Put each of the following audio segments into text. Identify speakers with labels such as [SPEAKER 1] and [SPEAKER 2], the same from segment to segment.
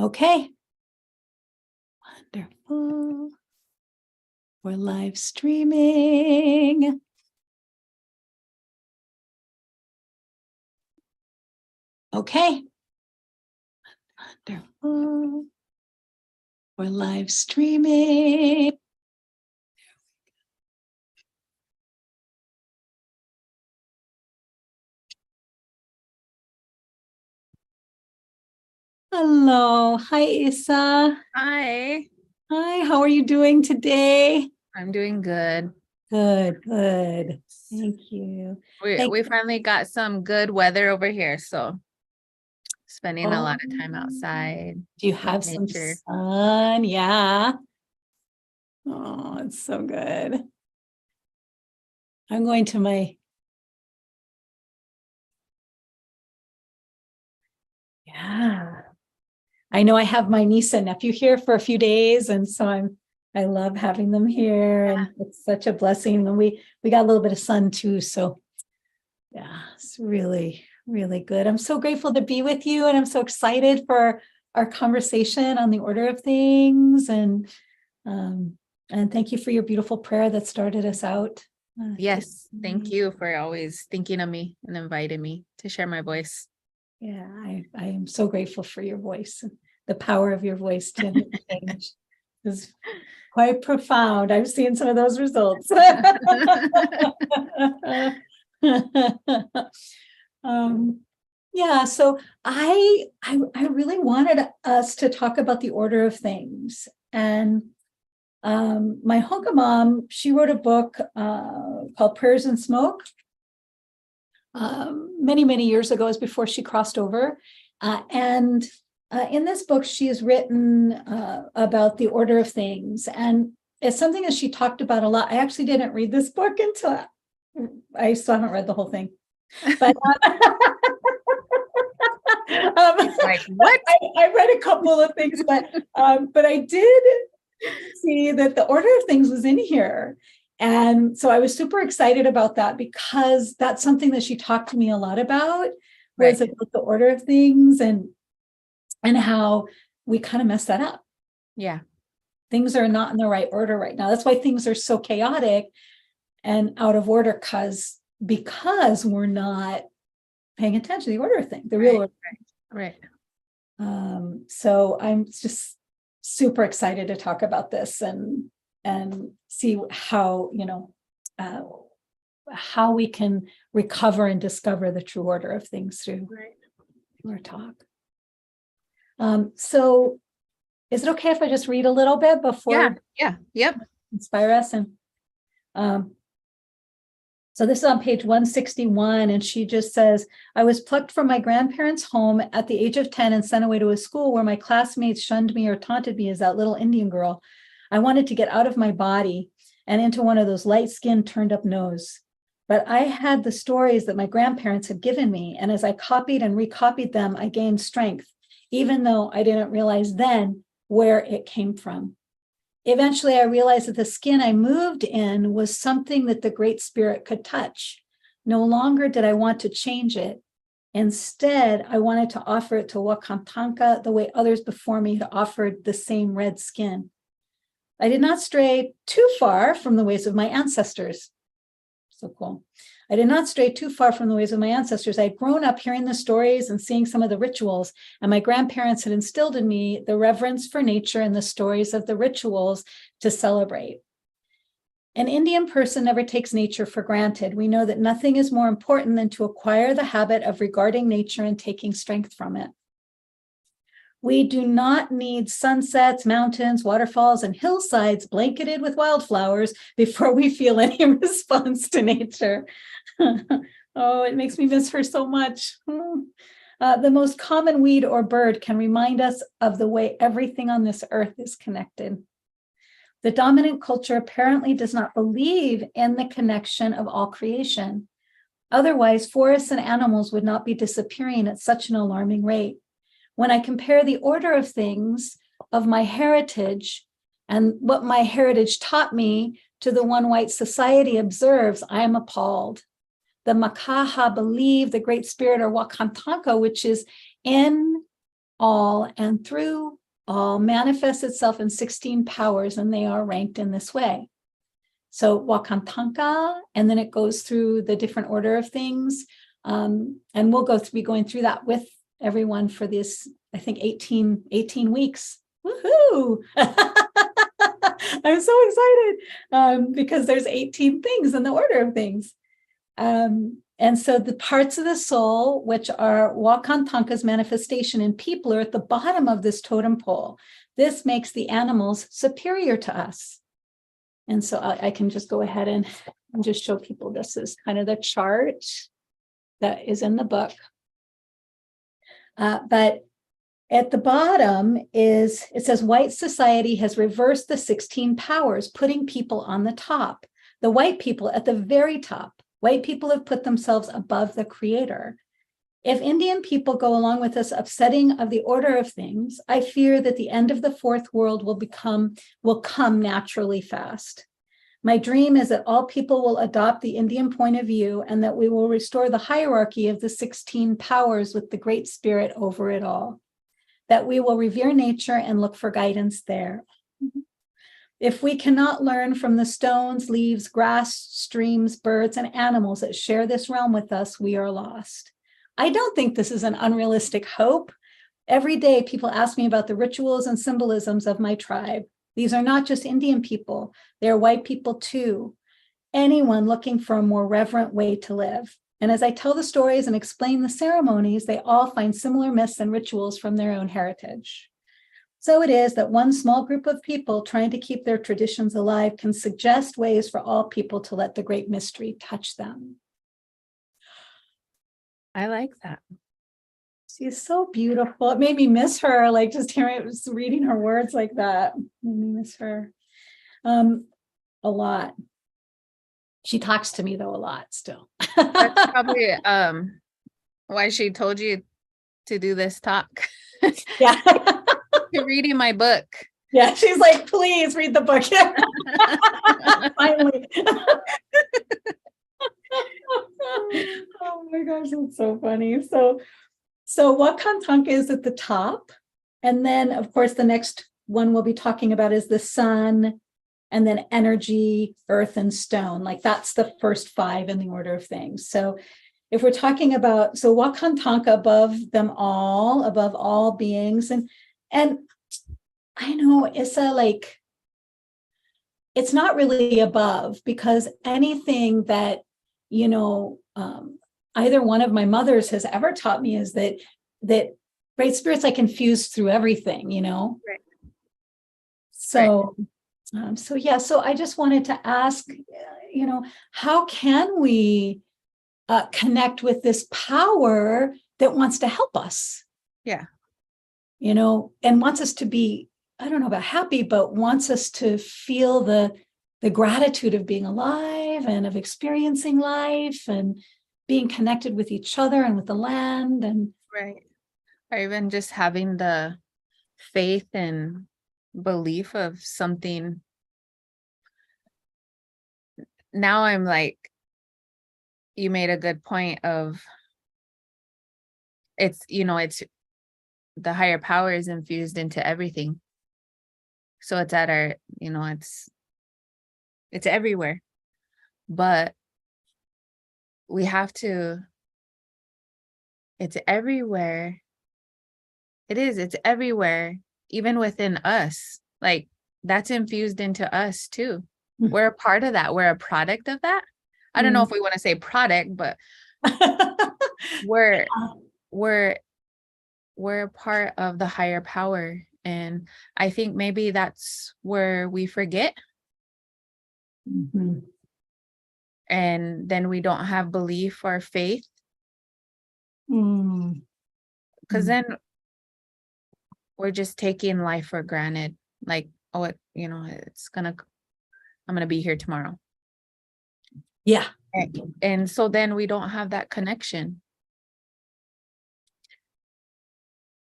[SPEAKER 1] Okay. Wonderful. We're live streaming. Okay. Wonderful. We're live streaming. Hello. Hi, Isa.
[SPEAKER 2] Hi.
[SPEAKER 1] Hi, how are you doing today?
[SPEAKER 2] I'm doing good.
[SPEAKER 1] Good. Thank you.
[SPEAKER 2] We finally got some good weather over here, so spending a lot of time outside.
[SPEAKER 1] Do you have some
[SPEAKER 2] nature.
[SPEAKER 1] sun? Yeah. Oh, it's so good. I'm going to my I know I have my niece and nephew here for a few days, and so I love having them here, and it's such a blessing. And we got a little bit of sun too, so yeah, it's really good. I'm so grateful to be with you, and I'm so excited for our conversation on the order of things. And thank you for your beautiful prayer that started us out.
[SPEAKER 2] Yes, thank you for always thinking of me and inviting me to share my voice.
[SPEAKER 1] Yeah, I am so grateful for your voice. The power of your voice to change is quite profound. I've seen some of those results. Yeah, so I really wanted us to talk about the order of things. And my Honka mom, she wrote a book called Prayers and Smoke. Many years ago, is before she crossed over. And in this book, she has written about the order of things. And it's something that she talked about a lot. I actually didn't read this book until I still haven't read the whole thing. But
[SPEAKER 2] like what?
[SPEAKER 1] I read a couple of things, but I did see that the order of things was in here. And so I was super excited about that, because that's something that she talked to me a lot about, was about the order of things and how we kind of mess that up.
[SPEAKER 2] Yeah.
[SPEAKER 1] Things are not in the right order right now. That's why things are so chaotic and out of order, because we're not paying attention to the order of things, the real order.
[SPEAKER 2] Right.
[SPEAKER 1] So I'm just super excited to talk about this and see how, how we can recover and discover the true order of things through our talk. So is it okay if I just read a little bit before?
[SPEAKER 2] Yep.
[SPEAKER 1] Inspire us? And so this is on page 161, and she just says, I was plucked from my grandparents' home at the age of 10 and sent away to a school where my classmates shunned me or taunted me as that little Indian girl. I wanted to get out of my body and into one of those light-skinned, turned-up nose. But I had the stories that my grandparents had given me, and as I copied and recopied them, I gained strength, even though I didn't realize then where it came from. Eventually, I realized that the skin I moved in was something that the Great Spirit could touch. No longer did I want to change it. Instead, I wanted to offer it to Wakantanka the way others before me had offered the same red skin. I did not stray too far from the ways of my ancestors. So cool. I did not stray too far from the ways of my ancestors. I had grown up hearing the stories and seeing some of the rituals, and my grandparents had instilled in me the reverence for nature and the stories of the rituals to celebrate. An Indian person never takes nature for granted. We know that nothing is more important than to acquire the habit of regarding nature and taking strength from it. We do not need sunsets, mountains, waterfalls, and hillsides blanketed with wildflowers before we feel any response to nature. Oh, it makes me miss her so much. The most common weed or bird can remind us of the way everything on this earth is connected. The dominant culture apparently does not believe in the connection of all creation. Otherwise, forests and animals would not be disappearing at such an alarming rate. When I compare the order of things of my heritage and what my heritage taught me to the one white society observes, I am appalled. The Makaha believe the Great Spirit or Wakantanka, which is in all, and through all manifests itself in 16 powers, and they are ranked in this way. So Wakantanka, and then it goes through the different order of things. And we'll be going through that with everyone for this, I think 18 weeks. Woohoo! I'm so excited because there's 18 things in the order of things. And so the parts of the soul, which are Wakantanka's manifestation in people, are at the bottom of this totem pole. This makes the animals superior to us. And so I can just go ahead and just show people this is kind of the chart that is in the book. But at the bottom it says white society has reversed the 16 powers, putting people on the top. The white people at the very top. White people have put themselves above the creator. If Indian people go along with this upsetting of the order of things, I fear that the end of the fourth world will come naturally fast. My dream is that all people will adopt the Indian point of view and that we will restore the hierarchy of the 16 powers with the Great Spirit over it all. That we will revere nature and look for guidance there. If we cannot learn from the stones, leaves, grass, streams, birds, and animals that share this realm with us, we are lost. I don't think this is an unrealistic hope. Every day, people ask me about the rituals and symbolisms of my tribe. These are not just Indian people, they are white people too. Anyone looking for a more reverent way to live. And as I tell the stories and explain the ceremonies, they all find similar myths and rituals from their own heritage. So it is that one small group of people trying to keep their traditions alive can suggest ways for all people to let the great mystery touch them.
[SPEAKER 2] I like that.
[SPEAKER 1] She's so beautiful. It made me miss her, like just reading her words like that. Made me miss her a lot. She talks to me though a lot still.
[SPEAKER 2] That's probably why she told you to do this talk.
[SPEAKER 1] Yeah.
[SPEAKER 2] You're reading my book.
[SPEAKER 1] Yeah, she's like, please read the book. Finally. Oh my gosh, that's so funny. So Wakantanka is at the top. And then, of course, the next one we'll be talking about is the sun, and then energy, earth, and stone. Like that's the first 5 in the order of things. So if we're talking about, so Wakantanka above them all, above all beings. And I know it's it's not really above, because anything that, either one of my mothers has ever taught me is that great spirits like infused through everything, Right. So, right. So I just wanted to ask, how can we connect with this power that wants to help us?
[SPEAKER 2] Yeah.
[SPEAKER 1] And wants us to be, I don't know about happy, but wants us to feel the gratitude of being alive and of experiencing life and being connected with each other and with the land. And
[SPEAKER 2] right. Or even just having the faith and belief of something. Now I'm like, you made a good point of it's the higher power is infused into everything. So it's at our, it's everywhere. But we have to, it's everywhere. It's everywhere, even within us. Like that's infused into us too. Mm-hmm. We're a part of that. We're a product of that. I don't know if we want to say product, but we're a part of the higher power. And I think maybe that's where we forget.
[SPEAKER 1] Mm-hmm.
[SPEAKER 2] And then we don't have belief or faith. Because then we're just taking life for granted. Like, oh, I'm gonna be here tomorrow.
[SPEAKER 1] Yeah.
[SPEAKER 2] And so then we don't have that connection.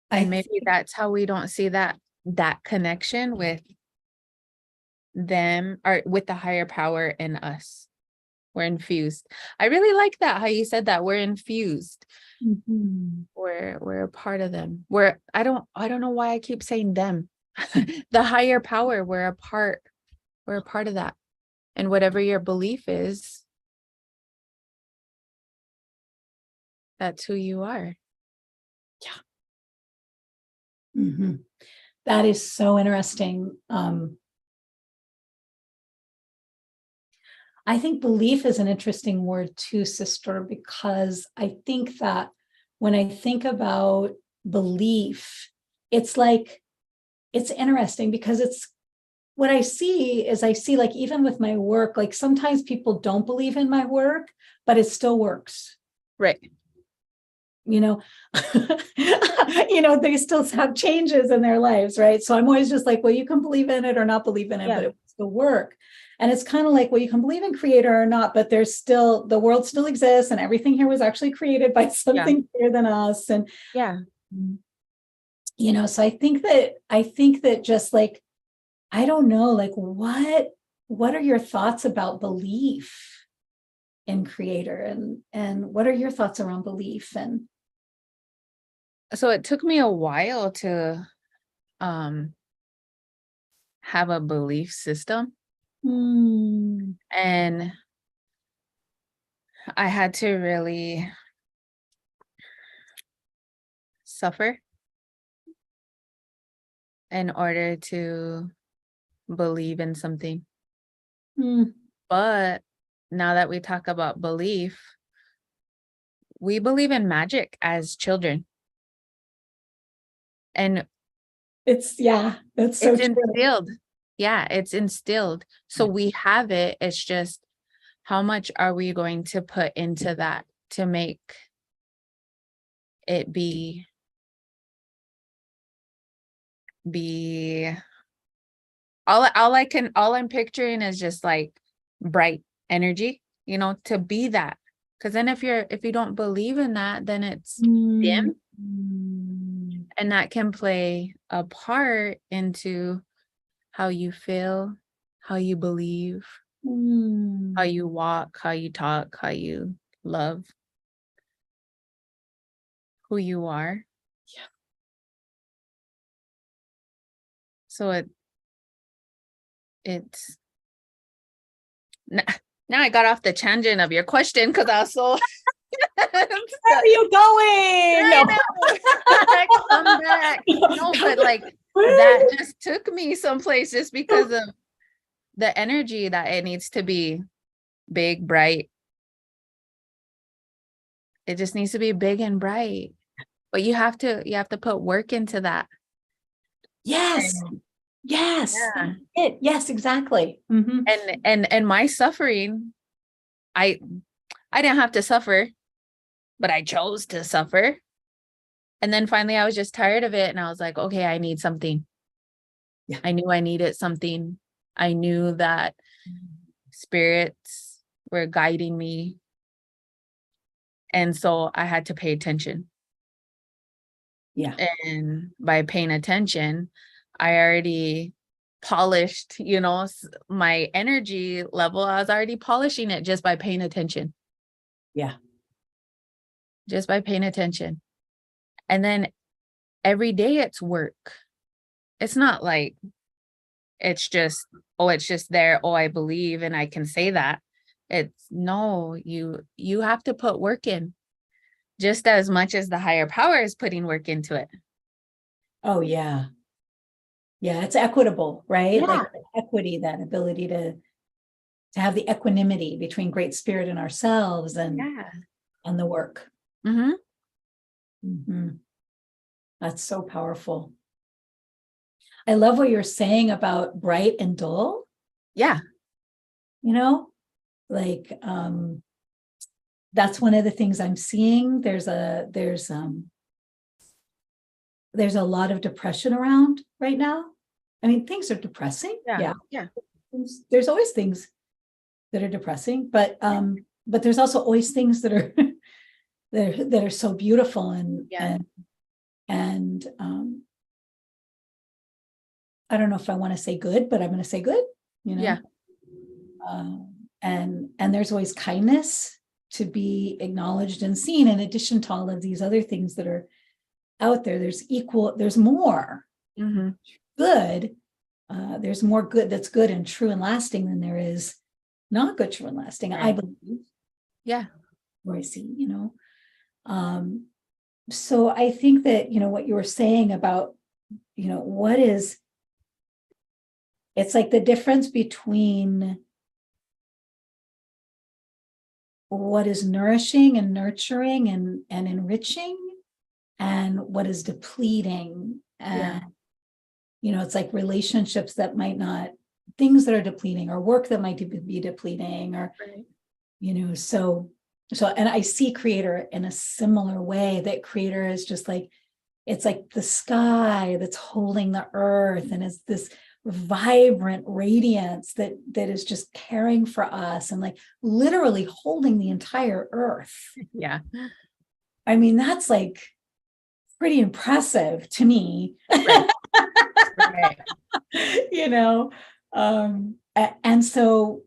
[SPEAKER 2] And maybe that's how we don't see that connection with them or with the higher power in us. We're infused. I really like that, how you said that. We're infused.
[SPEAKER 1] Mhm.
[SPEAKER 2] We're a part of them. I don't know why I keep saying them. The higher power, we're a part of that. And whatever your belief is, that's who you are.
[SPEAKER 1] Mhm. That is so interesting. I think belief is an interesting word too, sister, because I think that when I think about belief, it's like, it's interesting because it's what I see is, I see, like, even with my work, like sometimes people don't believe in my work, but it still works.
[SPEAKER 2] Right.
[SPEAKER 1] You know, they still have changes in their lives, right? So I'm always just like, well, you can believe in it or not believe in it,
[SPEAKER 2] Yeah.
[SPEAKER 1] but it will still work. And it's kind of like, well, you can believe in creator or not, but there's still, the world still exists, and everything here was actually created by something bigger than us. And
[SPEAKER 2] Yeah.
[SPEAKER 1] so I think that just like, I don't know, like, what are your thoughts about belief in creator, and what are your thoughts around belief? And
[SPEAKER 2] So it took me a while to um have a belief system, and I had to really suffer in order to believe in something.
[SPEAKER 1] mm,
[SPEAKER 2] But now that we talk about belief, we believe in magic as children, and
[SPEAKER 1] that's so
[SPEAKER 2] it's
[SPEAKER 1] true.
[SPEAKER 2] instilled. Yeah, it's instilled. So
[SPEAKER 1] Yeah.
[SPEAKER 2] we have it. It's just, how much are we going to put into that to make it be all I'm picturing is just like bright energy, to be that. Because then if you don't believe in that, then it's
[SPEAKER 1] Mm,
[SPEAKER 2] dim, and that can play a part into how you feel, how you believe, how
[SPEAKER 1] mm.
[SPEAKER 2] you walk, how you talk, how you love, who you are.
[SPEAKER 1] Yeah.
[SPEAKER 2] So it's n- now I got off the tangent of your question because I was so
[SPEAKER 1] Where are you going?
[SPEAKER 2] I know. Come back. No, but like that just took me someplace just because of the energy that it needs to be big, bright. It just needs to be big and bright. But you have to put work into that.
[SPEAKER 1] Yes,
[SPEAKER 2] And
[SPEAKER 1] yes, that's
[SPEAKER 2] yeah.
[SPEAKER 1] it. Yes, exactly.
[SPEAKER 2] And my suffering, I I didn't have to suffer, but I chose to suffer. And then finally I was just tired of it, and I was like, okay, I need something.
[SPEAKER 1] Yeah.
[SPEAKER 2] I knew I needed something. I knew that spirits were guiding me. And so I had to pay attention.
[SPEAKER 1] Yeah.
[SPEAKER 2] And by paying attention, I already polished, my energy level. I was already polishing it just by paying attention,
[SPEAKER 1] Yeah.
[SPEAKER 2] just by paying attention. And then every day it's work. It's not like it's just there. Oh, I believe and I can say that. It's no, you have to put work in just as much as the higher power is putting work into it.
[SPEAKER 1] Oh, yeah. Yeah. It's equitable, right? Like
[SPEAKER 2] Yeah.
[SPEAKER 1] equity, that ability to have the equanimity between great spirit and ourselves,
[SPEAKER 2] Yeah.
[SPEAKER 1] and the work.
[SPEAKER 2] Mm-hmm.
[SPEAKER 1] Mhm. That's so powerful. I love what you're saying about bright and dull,
[SPEAKER 2] Yeah.
[SPEAKER 1] you know, like, that's one of the things I'm seeing. There's a lot of depression around right now. I mean, things are depressing.
[SPEAKER 2] Yeah.
[SPEAKER 1] Yeah.
[SPEAKER 2] Yeah.
[SPEAKER 1] There's always things that are depressing, but there's also always things that are that are so beautiful,
[SPEAKER 2] Yeah.
[SPEAKER 1] and I don't know if I want to say good, but I'm going to say good, you know.
[SPEAKER 2] Yeah.
[SPEAKER 1] and there's always kindness to be acknowledged and seen, in addition to all of these other things that are out there. There's more good. There's more good that's good and true and lasting than there is not good, true and lasting,
[SPEAKER 2] Right.
[SPEAKER 1] I believe.
[SPEAKER 2] Yeah.
[SPEAKER 1] Where I see, so I think that, what you were saying about, it's like the difference between what is nourishing and nurturing and enriching, and what is depleting.
[SPEAKER 2] Yeah.
[SPEAKER 1] And it's like relationships that might not, things that are depleting, or work that might be depleting, or
[SPEAKER 2] Right.
[SPEAKER 1] so and I see creator in a similar way, that creator is just like, it's like the sky that's holding the earth, and it's this vibrant radiance that is just caring for us, and like literally holding the entire earth.
[SPEAKER 2] Yeah.
[SPEAKER 1] I mean, that's like pretty impressive to me.
[SPEAKER 2] Right. Right.
[SPEAKER 1] And so,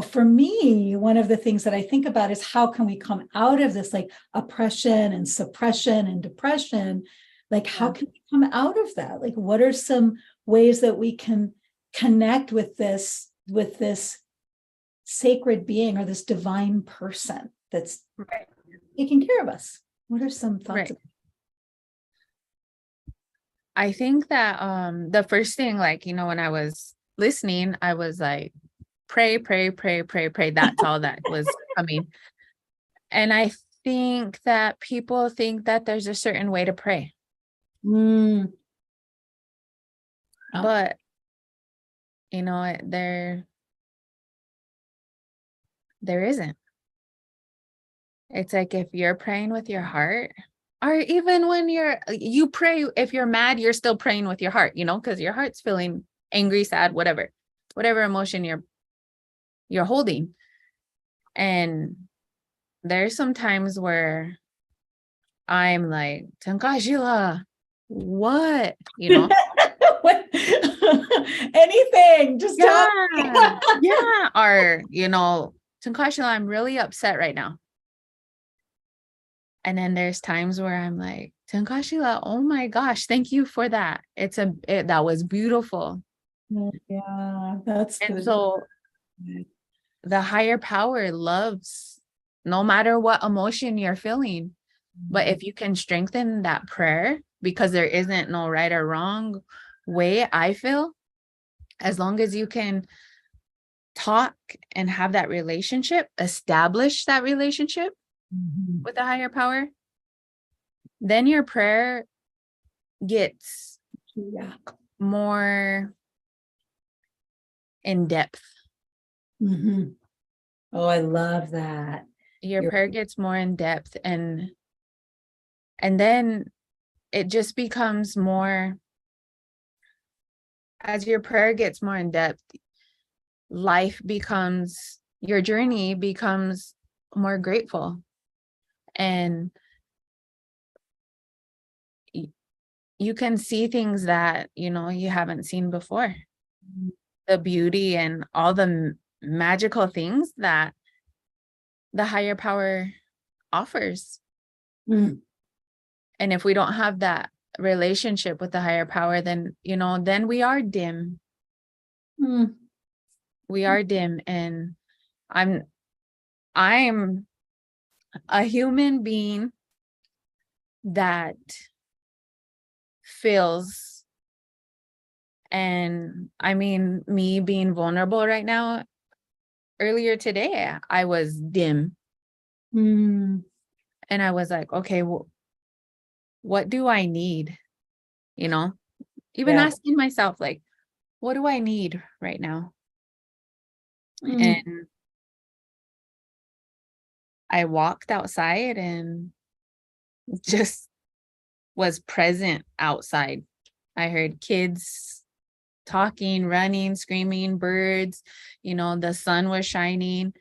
[SPEAKER 1] for me, one of the things that I think about is, how can we come out of this like oppression and suppression and depression? Like, how can we come out of that? Like, what are some ways that we can connect with this sacred being, or this divine person that's taking care of us? What are some thoughts?
[SPEAKER 2] Right. I think that the first thing, like, when I was listening, I was like, pray, pray, pray, pray, pray. That's all that was coming. And I think that people think that there's a certain way to pray. But there isn't. It's like, if you're praying with your heart, or even when you pray, if you're mad, you're still praying with your heart, because your heart's feeling angry, sad, whatever emotion you're holding. And there's some times where I'm like, Tankashila, what?
[SPEAKER 1] What? Anything, just tell me.
[SPEAKER 2] Yeah. Or, Tankashila, I'm really upset right now. And then there's times where I'm like, Tankashila, oh my gosh, thank you for that. That was beautiful.
[SPEAKER 1] Yeah, that's
[SPEAKER 2] And
[SPEAKER 1] good.
[SPEAKER 2] so the higher power loves no matter what emotion you're feeling. But if you can strengthen that prayer, because there isn't no right or wrong way, I feel, as long as you can talk and have that relationship, establish that relationship with the higher power, then your prayer gets more in depth.
[SPEAKER 1] Oh, I love that.
[SPEAKER 2] Your prayer gets more in depth, and then it just becomes more, as your prayer gets more in depth, your journey becomes more grateful, and you can see things that you haven't seen before. The beauty and all the magical things that the higher power offers. And if we don't have that relationship with the higher power, then then we are dim. We are dim. And I'm a human being that feels, and I mean, me being vulnerable right now, earlier today I was dim. And I was like, okay, well, what do I need? Even asking myself, like, what do I need right now? And I walked outside and just was present outside. I heard kids talking, running, screaming, birds, the sun was shining.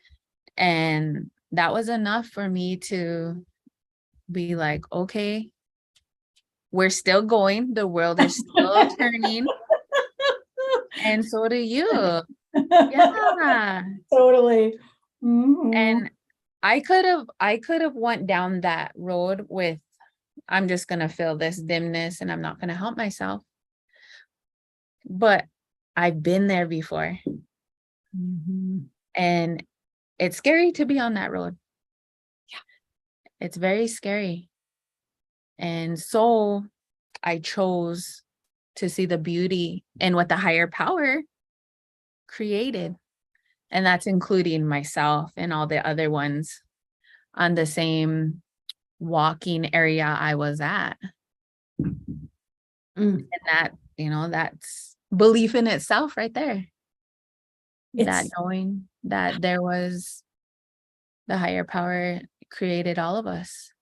[SPEAKER 2] And that was enough for me to be like, okay, we're still going. The world is still turning. And so do you. Yeah.
[SPEAKER 1] Totally. Mhm.
[SPEAKER 2] And I could have went down that road with, I'm just gonna feel this dimness and I'm not gonna help myself. But I've been there before,
[SPEAKER 1] Mhm.
[SPEAKER 2] and it's scary to be on that road.
[SPEAKER 1] Yeah.
[SPEAKER 2] It's very scary. And so I chose to see the beauty in what the higher power created. And that's including myself and all the other ones on the same walking area I was at.
[SPEAKER 1] Mm.
[SPEAKER 2] And that, that's belief in itself right there. That
[SPEAKER 1] It's
[SPEAKER 2] knowing that there was the higher power created all of us.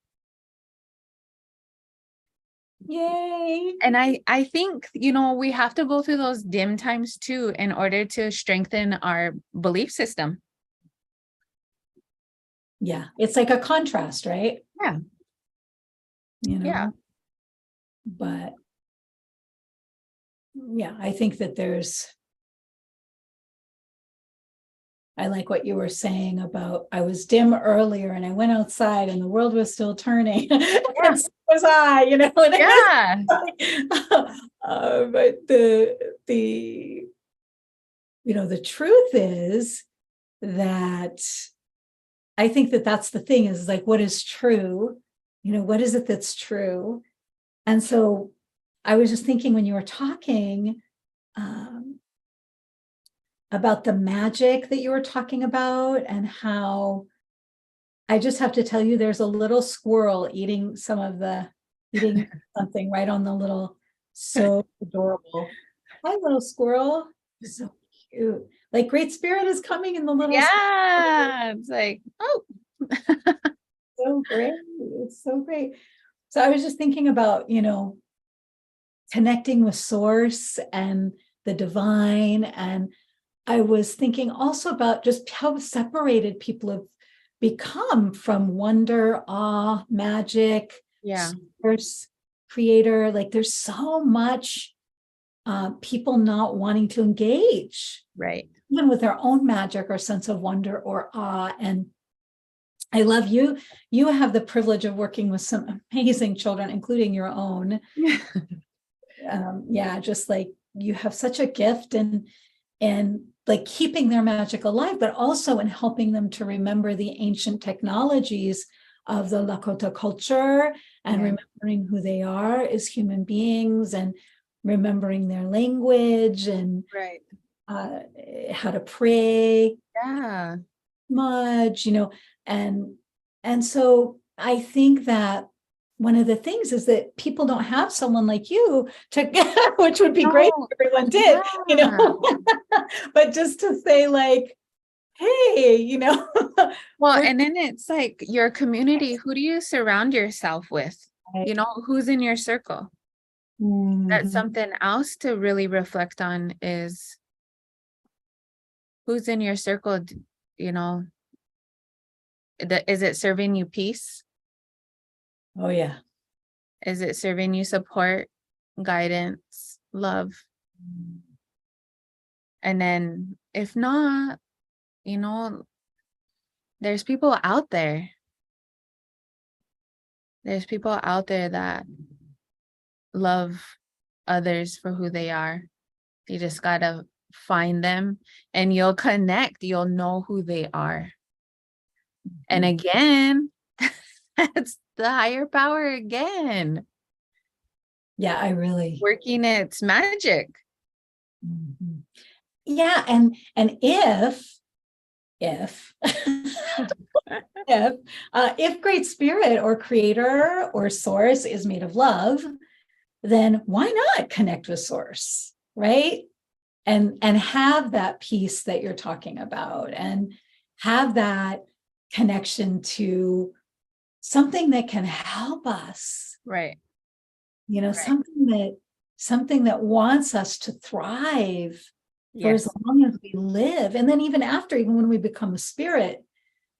[SPEAKER 1] yay.
[SPEAKER 2] And I think, we have to go through those dim times too in order to strengthen our belief system.
[SPEAKER 1] Yeah. It's like a contrast, right?
[SPEAKER 2] Yeah.
[SPEAKER 1] You
[SPEAKER 2] Yeah.
[SPEAKER 1] know, but yeah, I think that I like what you were saying about I was dim earlier and I went outside and the world was still turning.
[SPEAKER 2] Yeah.
[SPEAKER 1] And so was I, and it was
[SPEAKER 2] Yeah.
[SPEAKER 1] like, but the the truth is that I think that that's the thing is like what is true? What is it that's true? And so I was just thinking when you were talking, um, about the magic that you were talking about and how I just have to tell you there's a little squirrel eating something right on the little, so adorable. Hi, little squirrel. So cute. Like Great Spirit is coming in the little squirrel.
[SPEAKER 2] Yeah. It's like, oh,
[SPEAKER 1] So great. It's so great. So I was just thinking about, connecting with source and the divine. And I was thinking also about just how separated people have become from wonder, awe, magic,
[SPEAKER 2] yeah.
[SPEAKER 1] source, creator. Like there's so much people not wanting to engage,
[SPEAKER 2] Right.
[SPEAKER 1] even with their own magic or sense of wonder or awe. And I love you. You have the privilege of working with some amazing children, including your own. Yeah, just like you have such a gift and like keeping their magic alive, but also in helping them to remember the ancient technologies of the Lakota culture and
[SPEAKER 2] Yeah.
[SPEAKER 1] remembering who they are as human beings and remembering their language and
[SPEAKER 2] Right.
[SPEAKER 1] uh, how to pray
[SPEAKER 2] Yeah.
[SPEAKER 1] much, and and so I think that one of the things is that people don't have someone like you to, which would be great
[SPEAKER 2] No.
[SPEAKER 1] if everyone did,
[SPEAKER 2] Yeah.
[SPEAKER 1] but just to say like, hey,
[SPEAKER 2] Well,
[SPEAKER 1] we're
[SPEAKER 2] and then it's like your community. Who do you surround yourself with? Who's in your circle? That's
[SPEAKER 1] Mhm.
[SPEAKER 2] something else to really reflect on is who's in your circle. You know, is it serving you peace?
[SPEAKER 1] Oh yeah.
[SPEAKER 2] Is it serving you support, guidance, love? And then if not, you know, there's people out there. There's people out there that love others for who they are. You just gotta find them and you'll connect. You'll know who they are. And again, that's the higher power again,
[SPEAKER 1] Yeah, I really.
[SPEAKER 2] working its magic.
[SPEAKER 1] Mhm. Yeah, and if if Great Spirit or Creator or Source is made of love, then why not connect with Source, right? And have that peace that you're talking about, and have that connection to something that can help us,
[SPEAKER 2] Right. Right.
[SPEAKER 1] something that wants us to thrive for as
[SPEAKER 2] Yes.
[SPEAKER 1] long as we live, and then even after, even when we become a spirit,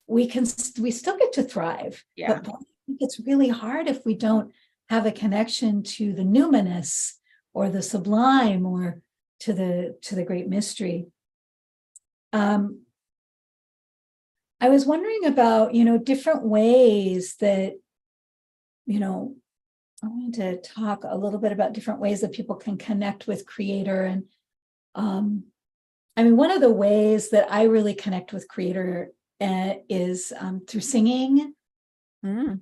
[SPEAKER 1] we still get to thrive.
[SPEAKER 2] Yeah.
[SPEAKER 1] But boy, I think it's really hard if we don't have a connection to the numinous or the sublime or to the great mystery. I was wondering about, different ways that, I wanted to talk a little bit about different ways that people can connect with Creator. And one of the ways that I really connect with Creator is through singing.
[SPEAKER 2] Mm.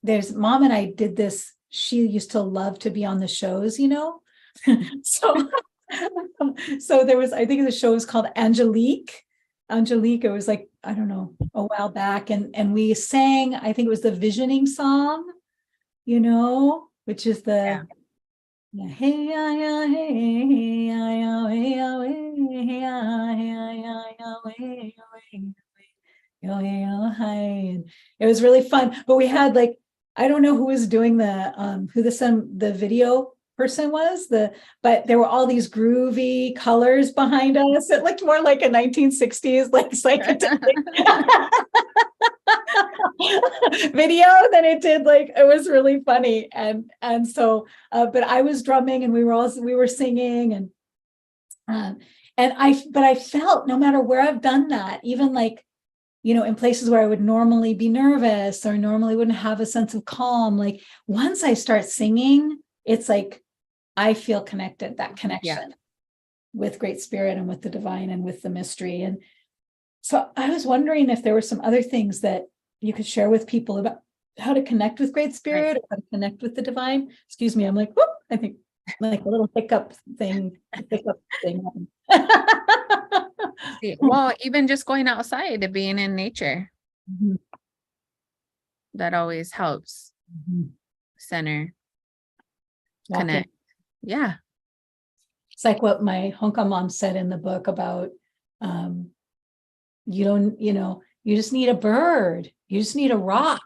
[SPEAKER 1] There's Mom and I did this. She used to love to be on the shows, so so there was, I think the show was called Angelique. It was like, I don't know, a while back, and we sang, I think it was the Visioning song, which is the hey ya ya hey ya ya hey ya hey ya hey ya hey ya hey ya hi. And it was really fun. But we had like, I don't know who was doing who the video person was, but there were all these groovy colors behind us. It looked more like a 1960s like psychedelic video than it did, like, it was really funny. And so but I was drumming and we were singing, and I felt, no matter where I've done that, even like, in places where I would normally be nervous or normally wouldn't have a sense of calm, like once I start singing, it's like I feel connected, that connection with Great Spirit and with the divine and with the mystery. And so I was wondering if there were some other things that you could share with people about how to connect with Great Spirit, or how to connect with the divine. Excuse me, I'm like, whoop, I think like a little hiccup thing.
[SPEAKER 2] Well, even just going outside and being in nature, that always helps center, connect. Yeah.
[SPEAKER 1] It's like what my Hong Kong mom said in the book about, you don't, you just need a bird. You just need a rock.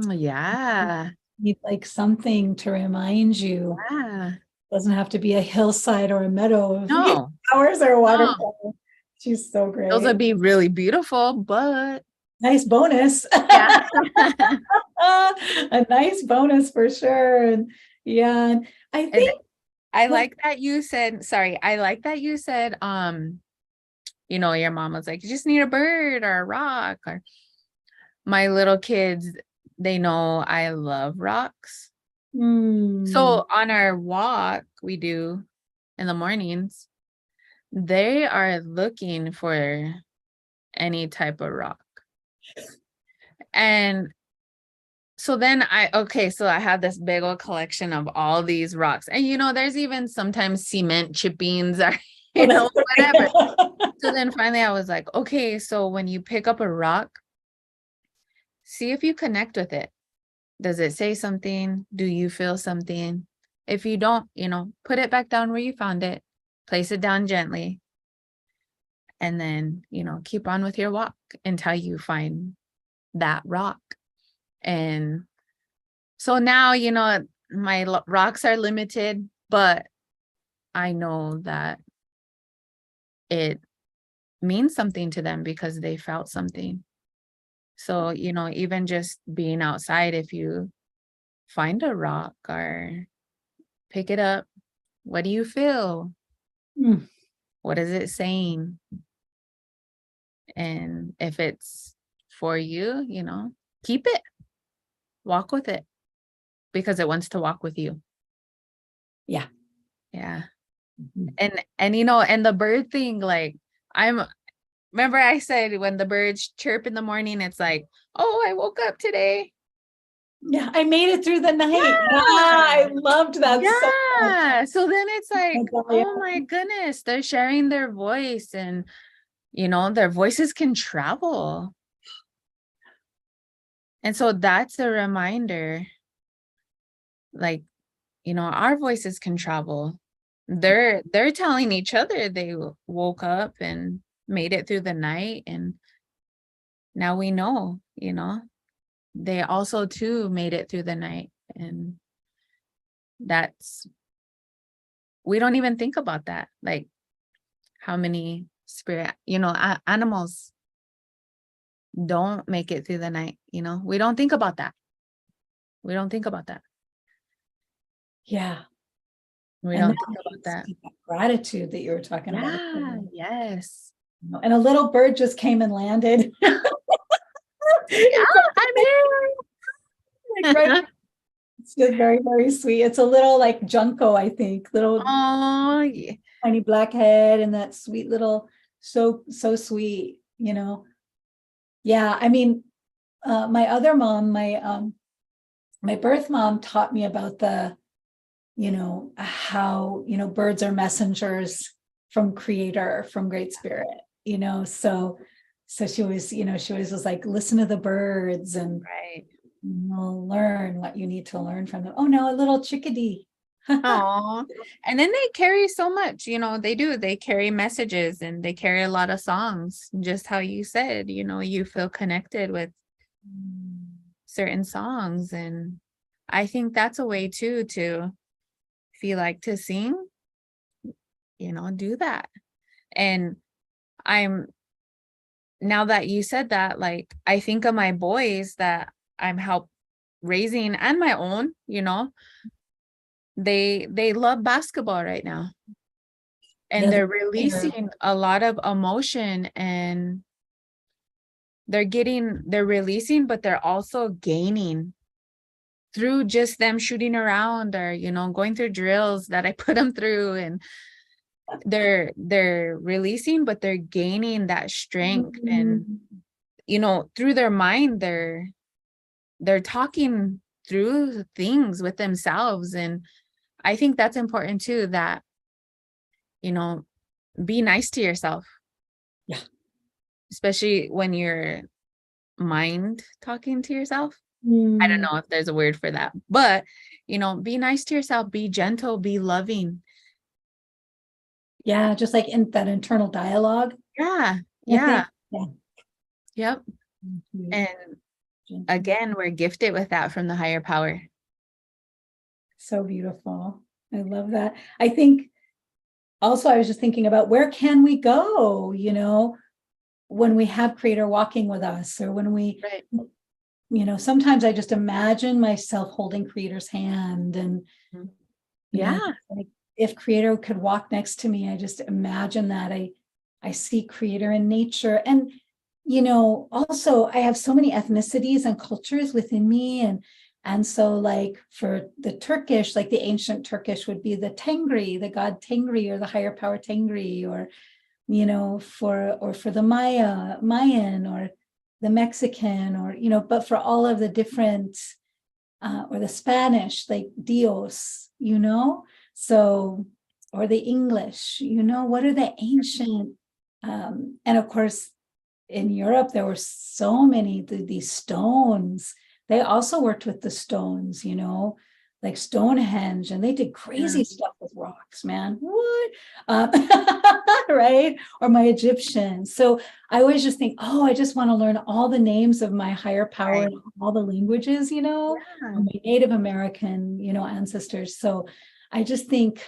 [SPEAKER 2] Yeah.
[SPEAKER 1] You need like something to remind you.
[SPEAKER 2] Yeah.
[SPEAKER 1] It doesn't have to be a hillside or a meadow of flowers or a waterfall. No. She's so great.
[SPEAKER 2] Those would be really beautiful, but
[SPEAKER 1] nice bonus.
[SPEAKER 2] Yeah.
[SPEAKER 1] A nice bonus for sure. And yeah, I think
[SPEAKER 2] I like that you said, your mom was like, you just need a bird or a rock. Or my little kids, they know I love rocks. So on our walk we do in the mornings, they are looking for any type of rock. And so then I have this big old collection of all these rocks. And there's even sometimes cement chippings or whatever. So then finally I was like, okay, so when you pick up a rock, see if you connect with it. Does it say something? Do you feel something? If you don't, put it back down where you found it, place it down gently, and then, keep on with your walk until you find that rock. And so now, my rocks are limited, but I know that it means something to them because they felt something. So, even just being outside, if you find a rock or pick it up, what do you feel? What is it saying? And if it's for you, keep it, walk with it, because it wants to walk with you.
[SPEAKER 1] Yeah.
[SPEAKER 2] And and the bird thing, like, remember I said when the birds chirp in the morning, it's like, oh, I woke up today.
[SPEAKER 1] Yeah, I made it through the night. Yeah, I loved that so much.
[SPEAKER 2] So then it's like, oh my goodness, they're sharing their voice, and their voices can travel. And so that's a reminder, like, our voices can travel. They're telling each other they woke up and made it through the night, and now we know, they also too made it through the night. And we don't even think about that, like how many spirit, animals don't make it through the night. We don't think about that. Yeah. We
[SPEAKER 1] And
[SPEAKER 2] don't
[SPEAKER 1] that
[SPEAKER 2] think about
[SPEAKER 1] leads
[SPEAKER 2] that.
[SPEAKER 1] to that gratitude that you were talking about.
[SPEAKER 2] Yeah, yes.
[SPEAKER 1] And a little bird just came and landed.
[SPEAKER 2] Yeah, I'm
[SPEAKER 1] Like, right,
[SPEAKER 2] here.
[SPEAKER 1] it's just very, very sweet. It's a little like Junco, I think, little
[SPEAKER 2] Oh, yeah.
[SPEAKER 1] tiny black head and that sweet little, so sweet, you know. Yeah, I mean, my other mom, my birth mom taught me about the, you know, how, you know, birds are messengers from creator, from great spirit, you know. So she was, you know, she was like, listen to the birds and
[SPEAKER 2] Right.
[SPEAKER 1] you'll learn what you need to learn from them. Oh no, a little chickadee.
[SPEAKER 2] Oh, and then they carry so much, they do. They carry messages and they carry a lot of songs. Just how you said, you feel connected with certain songs. And I think that's a way too to, if you like to sing, do that. And I'm, now that you said that, like, I think of my boys that I'm help raising and my own, they love basketball right now. And
[SPEAKER 1] Yeah,
[SPEAKER 2] they're releasing a lot of emotion and they're releasing, but they're also gaining through just them shooting around or, going through drills that I put them through, and they're releasing, but they're gaining that strength. And, through their mind, they're talking through things with themselves. And I think that's important too, that, be nice to yourself.
[SPEAKER 1] Yeah.
[SPEAKER 2] Especially when you're mind talking to yourself. I don't know if there's a word for that, but be nice to yourself, be gentle, be loving.
[SPEAKER 1] Yeah, just like in that internal dialogue.
[SPEAKER 2] Yeah.
[SPEAKER 1] I think,
[SPEAKER 2] Yeah. Yep. And again, we're gifted with that from the higher power.
[SPEAKER 1] So beautiful. I love that. I think also I was just thinking about where can we go, you know, when we have creator walking with us, or when we,
[SPEAKER 2] Right.
[SPEAKER 1] you know, sometimes I just imagine myself holding creator's hand and, you know,
[SPEAKER 2] Yeah.
[SPEAKER 1] like if creator could walk next to me, I just imagine that I see creator in nature. And, you know, also I have so many ethnicities and cultures within me. And so like for the Turkish, like the ancient Turkish would be the Tengri, the god Tengri, or the higher power Tengri, or, you know, for the Mayan, or the Mexican, or, you know, but for all of the different, or the Spanish, like Dios, you know, so, or the English, you know, what are the ancient, and of course, in Europe, there were so many, these stones. They also worked with the stones, you know, like Stonehenge, and they did crazy stuff with rocks, man. What? Right? Or my Egyptians. So I always just think, oh, I just want to learn all the names of my higher power and all the languages, you know,
[SPEAKER 2] Yeah.
[SPEAKER 1] my Native American, you know, ancestors. So I just think,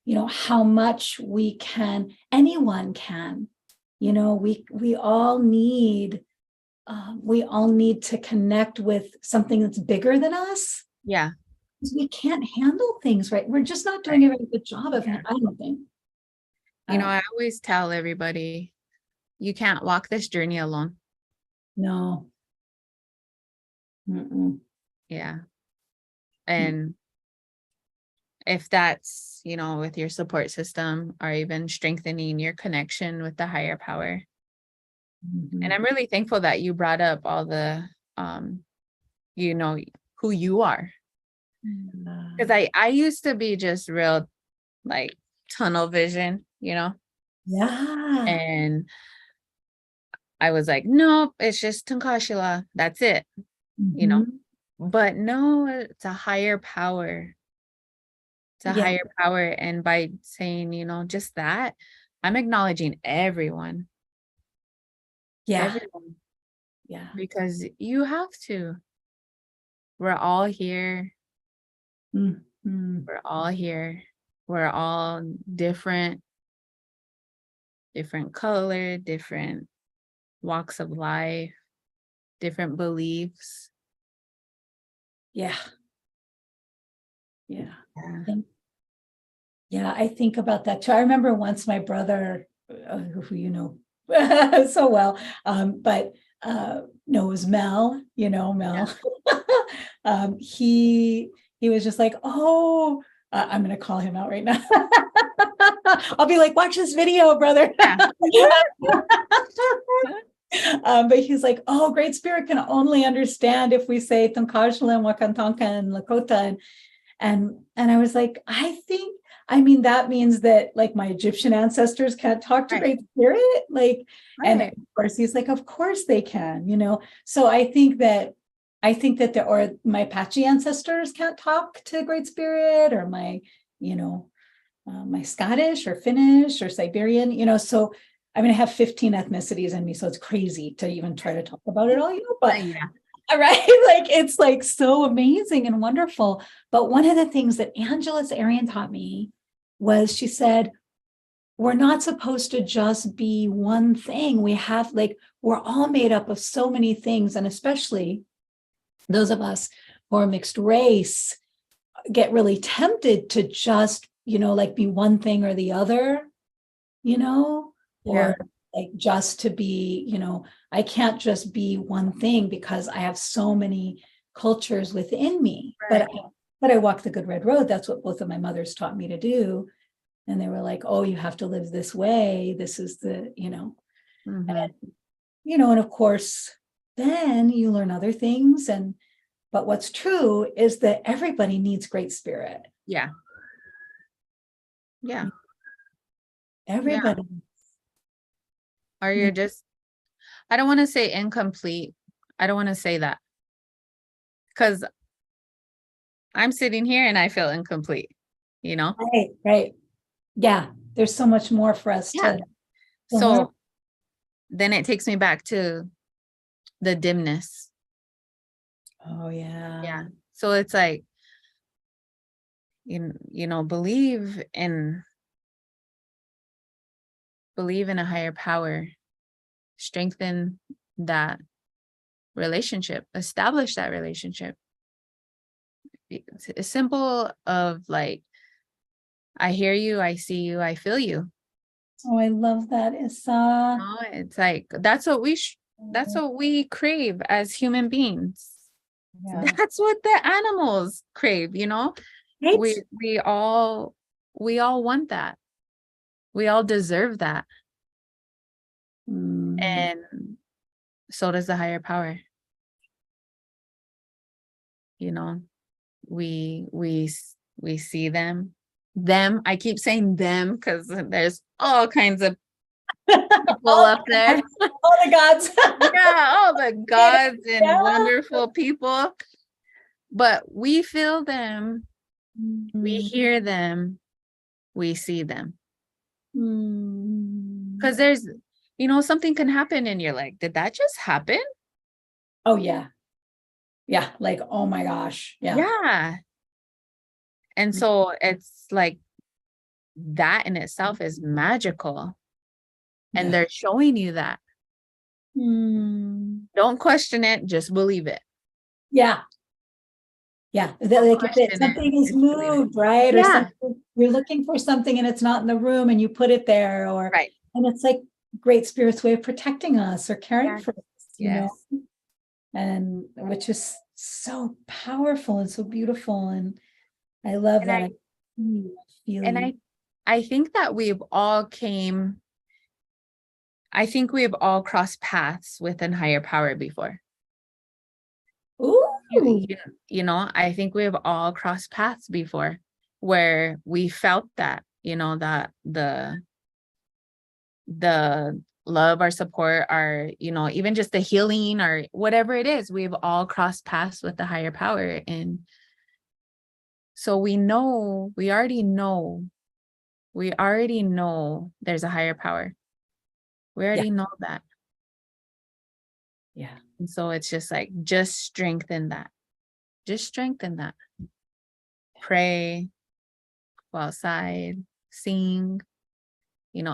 [SPEAKER 1] you know, how much we can, anyone can, you know, we all need to connect with something that's bigger than us.
[SPEAKER 2] Yeah.
[SPEAKER 1] We can't handle things right. We're just not doing a very good job of it. I don't think.
[SPEAKER 2] I always tell everybody, you can't walk this journey alone.
[SPEAKER 1] No. Mm-mm.
[SPEAKER 2] Yeah. And if that's, with your support system, or even strengthening your connection with the higher power.
[SPEAKER 1] Mm-hmm.
[SPEAKER 2] And I'm really thankful that you brought up all the, who you are. Because I used to be just real, like, tunnel vision,
[SPEAKER 1] Yeah.
[SPEAKER 2] and I was like, nope, it's just Tunkashila. That's it,
[SPEAKER 1] Mm-hmm.
[SPEAKER 2] But no, it's a higher power. It's a
[SPEAKER 1] Yeah.
[SPEAKER 2] higher power. And by saying, just that, I'm acknowledging everyone.
[SPEAKER 1] Yeah.
[SPEAKER 2] Everyone.
[SPEAKER 1] Yeah.
[SPEAKER 2] Because you have to. We're all here.
[SPEAKER 1] Mm-hmm.
[SPEAKER 2] We're all here. We're all different color, different walks of life, different beliefs.
[SPEAKER 1] Yeah. Yeah.
[SPEAKER 2] Yeah.
[SPEAKER 1] Yeah, I think about that too. I remember once my brother, who you know so well, but knows Mel,
[SPEAKER 2] Yeah.
[SPEAKER 1] Mel. He was just like, oh, I'm gonna call him out right now. I'll be like, watch this video, brother.
[SPEAKER 2] Yeah.
[SPEAKER 1] But he's like, oh, Great Spirit can only understand if we say Tunkajla and Wakantanka and Lakota. And I was like, I mean, that means that like my Egyptian ancestors can't talk to
[SPEAKER 2] Right.
[SPEAKER 1] Great Spirit. Like, and of
[SPEAKER 2] Right.
[SPEAKER 1] course he's like, of course they can. So or my Apache ancestors can't talk to Great Spirit, or my Scottish or Finnish or Siberian, so I mean, I have 15 ethnicities in me, so it's crazy to even try to talk about it all, but
[SPEAKER 2] Yeah.
[SPEAKER 1] right, like it's like so amazing and wonderful. But one of the things that Angela's Arian taught me was, she said, we're not supposed to just be one thing. We're all made up of so many things, and especially those of us who are mixed race get really tempted to just like be one thing or the other,
[SPEAKER 2] Yeah.
[SPEAKER 1] or like just to be, I can't just be one thing because I have so many cultures within me.
[SPEAKER 2] Right.
[SPEAKER 1] But I walk the good red road. That's what both of my mothers taught me to do. And they were like, oh, you have to live this way. This is
[SPEAKER 2] Mhm.
[SPEAKER 1] and of course, then you learn other things. But what's true is that everybody needs Great Spirit.
[SPEAKER 2] Yeah. Yeah.
[SPEAKER 1] Everybody.
[SPEAKER 2] Or you're just, I don't want to say incomplete. I don't want to say that, because I'm sitting here and I feel incomplete, you know?
[SPEAKER 1] Right. Yeah. There's so much more for us
[SPEAKER 2] Yeah.
[SPEAKER 1] to learn.
[SPEAKER 2] So then it takes me back to the dimness.
[SPEAKER 1] Oh, yeah.
[SPEAKER 2] Yeah. So it's like, believe in a higher power, strengthen that relationship, establish that relationship. It's a simple of like, I hear you, I see you, I feel you.
[SPEAKER 1] Oh, I love that, Issa.
[SPEAKER 2] No, it's like that's what we crave as human beings.
[SPEAKER 1] Yeah.
[SPEAKER 2] That's what the animals crave.
[SPEAKER 1] Right?
[SPEAKER 2] We all want that. We all deserve that.
[SPEAKER 1] Mm,
[SPEAKER 2] And so does the higher power. You know, we see them. I keep saying them because there's all kinds of people up there.
[SPEAKER 1] all the gods.
[SPEAKER 2] Yeah, all the gods and
[SPEAKER 1] Yeah.
[SPEAKER 2] wonderful people. But we feel them, we hear them, we see them. Because there's, something can happen and you're like, did that just happen?
[SPEAKER 1] Oh, yeah. Yeah. Like, oh my gosh. Yeah.
[SPEAKER 2] Yeah. And so it's like that in itself is magical. And
[SPEAKER 1] Yeah.
[SPEAKER 2] they're showing you that. Don't question it, just believe it.
[SPEAKER 1] Yeah. Yeah. Like if something is moved, right? Or
[SPEAKER 2] Yeah.
[SPEAKER 1] something, you're looking for something and it's not in the room and you put it there,
[SPEAKER 2] Right.
[SPEAKER 1] and it's like Great Spirit's way of protecting us or caring for us,
[SPEAKER 2] Yes.
[SPEAKER 1] and which is so powerful and so beautiful. And I love
[SPEAKER 2] And
[SPEAKER 1] that.
[SPEAKER 2] I
[SPEAKER 1] I feel
[SPEAKER 2] and
[SPEAKER 1] you.
[SPEAKER 2] I think that I think we've all crossed paths with an higher power before.
[SPEAKER 1] Ooh.
[SPEAKER 2] I think we've all crossed paths before where we felt that, that the love, our support, our, even just the healing or whatever it is, we've all crossed paths with the higher power. And so we already know there's a higher power. We already know that.
[SPEAKER 1] Yeah.
[SPEAKER 2] And so it's just like, just strengthen that. Pray, go outside, sing,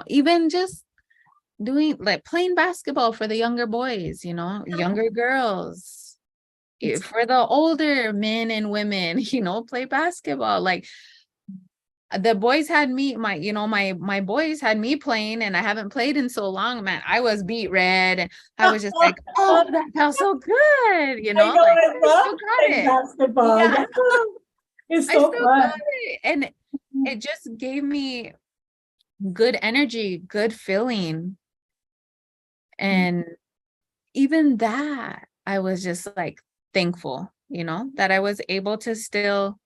[SPEAKER 2] even just doing like playing basketball for the younger boys, younger girls, for the older men and women, play basketball. Like the boys had me, my boys had me playing, and I haven't played in so long, man. I was beat red, and I was just like, oh, that felt so good,
[SPEAKER 1] I know,
[SPEAKER 2] like
[SPEAKER 1] I
[SPEAKER 2] I
[SPEAKER 1] love
[SPEAKER 2] still got
[SPEAKER 1] playing
[SPEAKER 2] it.
[SPEAKER 1] basketball.
[SPEAKER 2] Yeah,
[SPEAKER 1] Yeah, it's
[SPEAKER 2] I
[SPEAKER 1] so
[SPEAKER 2] still got
[SPEAKER 1] fun.
[SPEAKER 2] it. And it just gave me good energy, good feeling. And even that, I was just like thankful, that I was able to still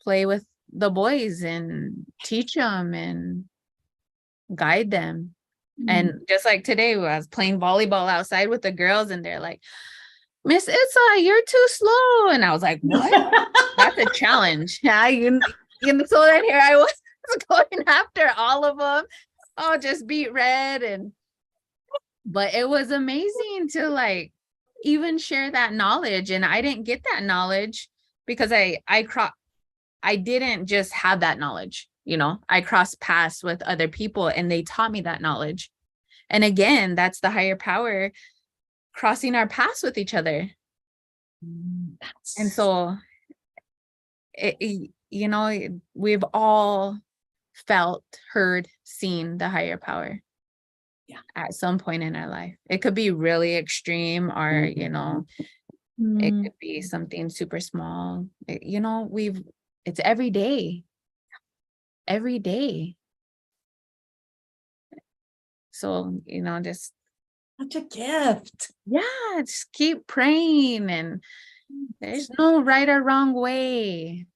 [SPEAKER 2] play with the boys and teach them and guide them.
[SPEAKER 1] Mm.
[SPEAKER 2] And just like today, I was playing volleyball outside with the girls, and they're like, Miss Itza, you're too slow. And I was like, what? That's a challenge. Yeah, so then here I was going after all of them. Oh, just beat red. But it was amazing to like even share that knowledge. And I didn't get that knowledge because I didn't just have that knowledge. I crossed paths with other people, and they taught me that knowledge. And again, that's the higher power crossing our paths with each other. And so we've all felt, heard, seen the higher power.
[SPEAKER 1] Yeah.
[SPEAKER 2] At some point in our life. It could be really extreme, or it could be something super small. It's every day. Every day. So, just
[SPEAKER 1] Such a gift.
[SPEAKER 2] just keep praying, and there's no right or wrong way.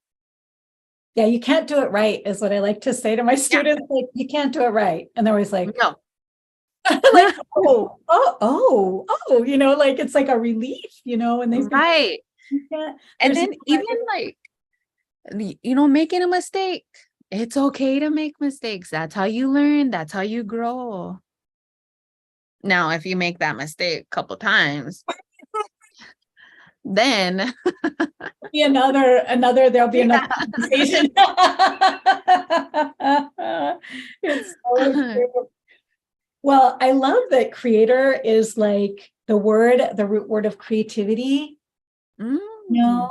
[SPEAKER 1] Yeah, you can't do it right, is what I like to say to my students. Like, you can't do it right. And they're always like,
[SPEAKER 2] no.
[SPEAKER 1] like, like it's like a relief, when they say,
[SPEAKER 2] Right. And then even like, making a mistake. It's okay to make mistakes. That's how you learn. That's how you grow. Now, if you make that mistake a couple times, then
[SPEAKER 1] there'll be another conversation. It's so true. Well, I love that creator is like the root word of creativity.
[SPEAKER 2] yeah.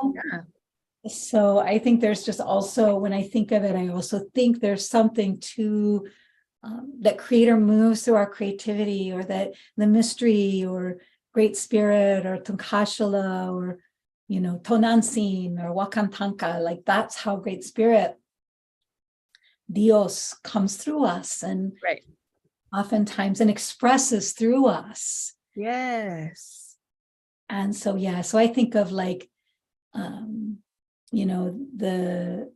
[SPEAKER 1] So I think there's just also, when I think of it, I also think there's something to that creator moves through our creativity, or that the mystery or great spirit or Tunkashala or, Tonansin or Wakantanka, like that's how great spirit, Dios, comes through us and
[SPEAKER 2] Right.
[SPEAKER 1] oftentimes and expresses through us.
[SPEAKER 2] Yes.
[SPEAKER 1] And so, so I think of like, the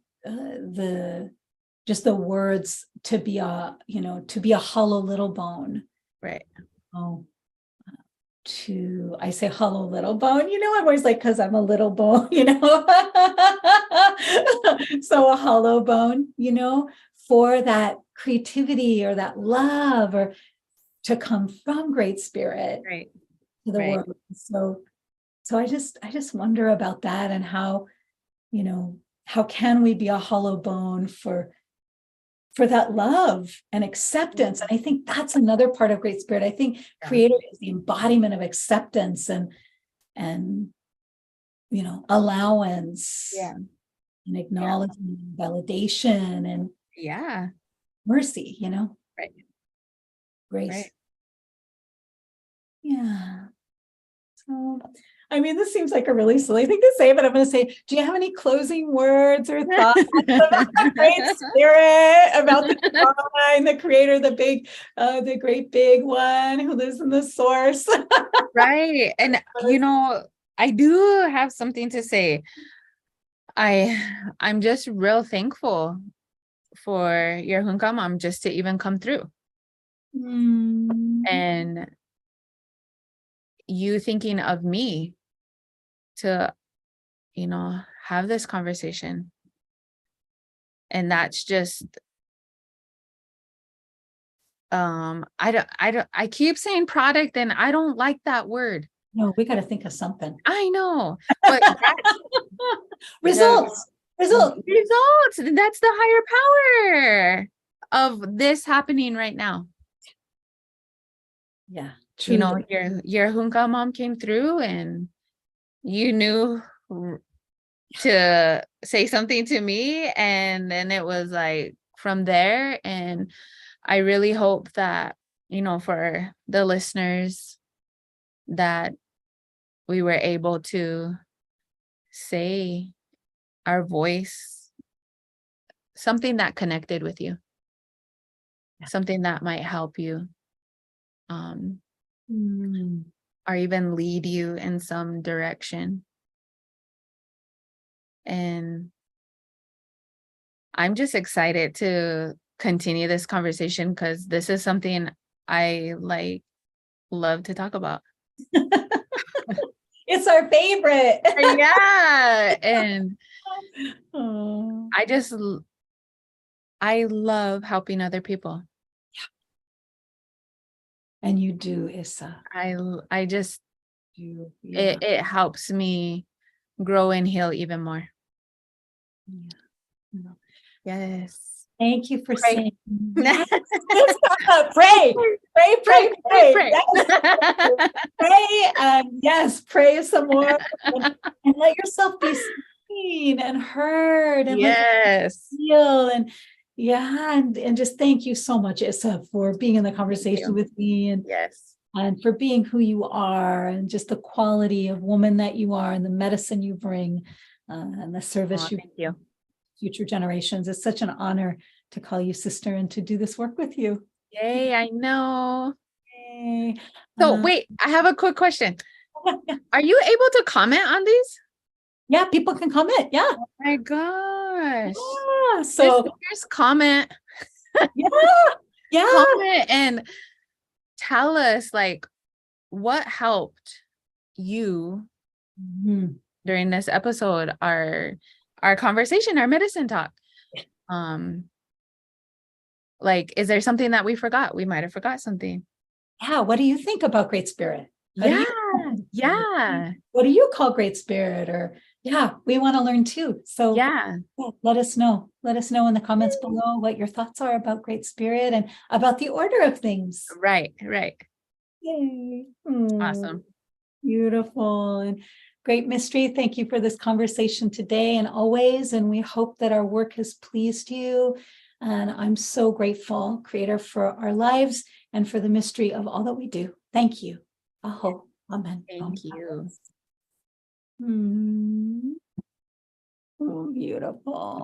[SPEAKER 1] just the words to be a hollow little bone.
[SPEAKER 2] Right.
[SPEAKER 1] Oh, I say hollow little bone, I'm always like, because I'm a little bone, so a hollow bone, for that creativity or that love, or to come from great spirit to the world. So I just wonder about that, and how can we be a hollow bone for that love and acceptance? And I think that's another part of great spirit. I think creator is the embodiment of acceptance and allowance, and acknowledgement, validation, and mercy,
[SPEAKER 2] right,
[SPEAKER 1] grace.
[SPEAKER 2] right.
[SPEAKER 1] Yeah. So, I mean, this seems like a really silly thing to say, but I'm going to say, do you have any closing words or thoughts about the great spirit, about the divine, the creator, the great big one who lives in the source?
[SPEAKER 2] Right. And, I do have something to say. I'm just real thankful for your Hunka mom just to even come through. And you thinking of me to, have this conversation. And that's just, I keep saying product, and I don't like that word.
[SPEAKER 1] No, we got to think of something.
[SPEAKER 2] I know, but
[SPEAKER 1] results.
[SPEAKER 2] That's the higher power of this happening right now.
[SPEAKER 1] Yeah, true.
[SPEAKER 2] Your Hunka mom came through, and you knew to say something to me, and then it was like from there. And I really hope that, for the listeners, that we were able to say our voice, something that connected with you, something that might help you, or even lead you in some direction. And I'm just excited to continue this conversation, because this is something I love to talk about.
[SPEAKER 1] It's our favorite.
[SPEAKER 2] Yeah. And
[SPEAKER 1] Oh,
[SPEAKER 2] I love helping other people.
[SPEAKER 1] and you do, Issa.
[SPEAKER 2] I just,
[SPEAKER 1] You, yeah.
[SPEAKER 2] it helps me grow and heal even more.
[SPEAKER 1] Yeah.
[SPEAKER 2] Yes.
[SPEAKER 1] Thank you for
[SPEAKER 2] Pray.
[SPEAKER 1] saying yes. Pray, pray, pray, pray. Yes. Pray, yes, pray some more, and let yourself be seen and heard, and let
[SPEAKER 2] Yes.
[SPEAKER 1] feel, and yeah, and just thank you so much, Issa, for being in the conversation with me,
[SPEAKER 2] Yes.
[SPEAKER 1] and for being who you are, and just the quality of woman that you are, and the medicine you bring, and the service you
[SPEAKER 2] Thank you.
[SPEAKER 1] future generations. It's such an honor to call you sister and to do this work with you.
[SPEAKER 2] Yay, I know.
[SPEAKER 1] Yay.
[SPEAKER 2] So wait, I have a quick question. Are you able to comment on these?
[SPEAKER 1] Yeah, people can comment. Yeah.
[SPEAKER 2] Oh my gosh.
[SPEAKER 1] Yeah. So
[SPEAKER 2] Just comment.
[SPEAKER 1] yeah. Yeah.
[SPEAKER 2] Comment and tell us what helped you during this episode, our conversation, our medicine talk. Is there something that we forgot? We might have forgot something.
[SPEAKER 1] Yeah. What do you think about Great Spirit?
[SPEAKER 2] Yeah.
[SPEAKER 1] What do you call Great Spirit? Or yeah, we want to learn too. So
[SPEAKER 2] Yeah.
[SPEAKER 1] let us know. Let us know in the comments below what your thoughts are about Great Spirit and about the order of things.
[SPEAKER 2] Right.
[SPEAKER 1] Yay.
[SPEAKER 2] Awesome.
[SPEAKER 1] Beautiful and great mystery. Thank you for this conversation today and always. And we hope that our work has pleased you. And I'm so grateful, Creator, for our lives and for the mystery of all that we do. Thank you. Aho. Amen.
[SPEAKER 2] Thank you.
[SPEAKER 1] Oh, beautiful.